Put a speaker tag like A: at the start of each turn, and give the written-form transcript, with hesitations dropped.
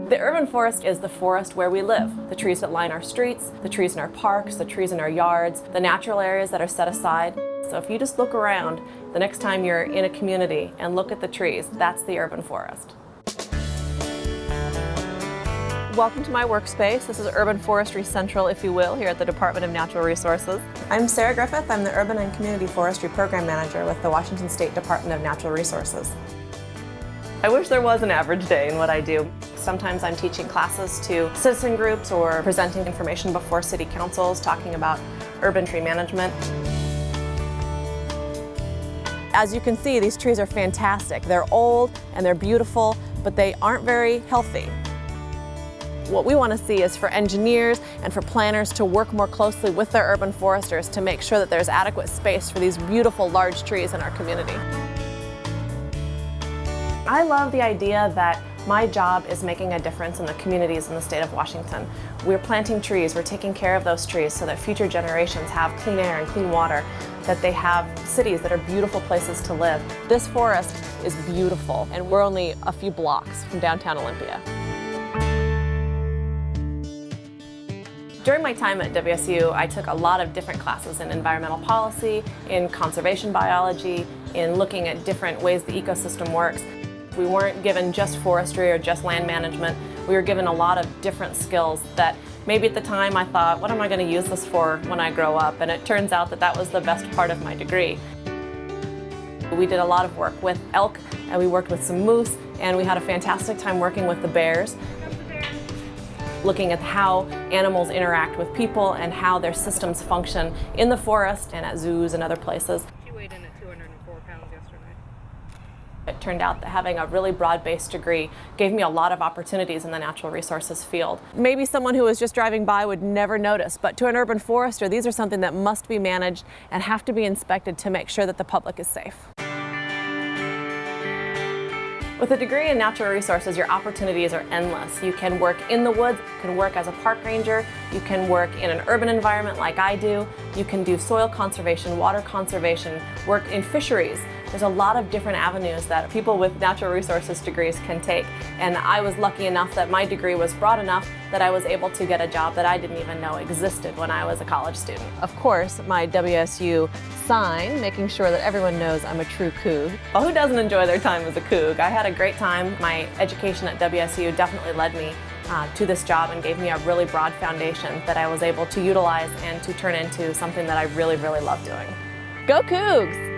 A: The urban forest is the forest where we live. The trees that line our streets, the trees in our parks, the trees in our yards, the natural areas that are set aside. So if you just look around the next time you're in a community and look at the trees, that's the urban forest. Welcome to my workspace. This is Urban Forestry Central, if you will, here at the Department of Natural Resources. I'm Sarah Griffith. I'm the Urban and Community Forestry Program Manager with the Washington State Department of Natural Resources. I wish there was an average day in what I do. Sometimes I'm teaching classes to citizen groups or presenting information before city councils talking about urban tree management. As you can see, these trees are fantastic. They're old and they're beautiful, but they aren't very healthy. What we want to see is for engineers and for planners to work more closely with their urban foresters to make sure that there's adequate space for these beautiful large trees in our community. I love the idea that my job is making a difference in the communities in the state of Washington. We're planting trees, we're taking care of those trees so that future generations have clean air and clean water, that they have cities that are beautiful places to live. This forest is beautiful, and we're only a few blocks from downtown Olympia. During my time at WSU, I took a lot of different classes in environmental policy, in conservation biology, in looking at different ways the ecosystem works. We weren't given just forestry or just land management. We were given a lot of different skills that maybe at the time I thought, what am I going to use this for when I grow up? And it turns out that that was the best part of my degree. We did a lot of work with elk, and we worked with some moose, and we had a fantastic time working with the bears, looking at how animals interact with people and how their systems function in the forest and at zoos and other places.
B: She weighed in at 204 pounds yesterday.
A: It turned out that having a really broad-based degree gave me a lot of opportunities in the natural resources field. Maybe someone who was just driving by would never notice, but to an urban forester, these are something that must be managed and have to be inspected to make sure that the public is safe. With a degree in natural resources, your opportunities are endless. You can work in the woods, you can work as a park ranger, you can work in an urban environment like I do, you can do soil conservation, water conservation, work in fisheries. There's a lot of different avenues that people with natural resources degrees can take. And I was lucky enough that my degree was broad enough that I was able to get a job that I didn't even know existed when I was a college student. Of course, my WSU sign, making sure that everyone knows I'm a true Coug. Well, who doesn't enjoy their time as a Coug? I had a great time. My education at WSU definitely led me to this job and gave me a really broad foundation that I was able to utilize and to turn into something that I really, really love doing. Go Cougs!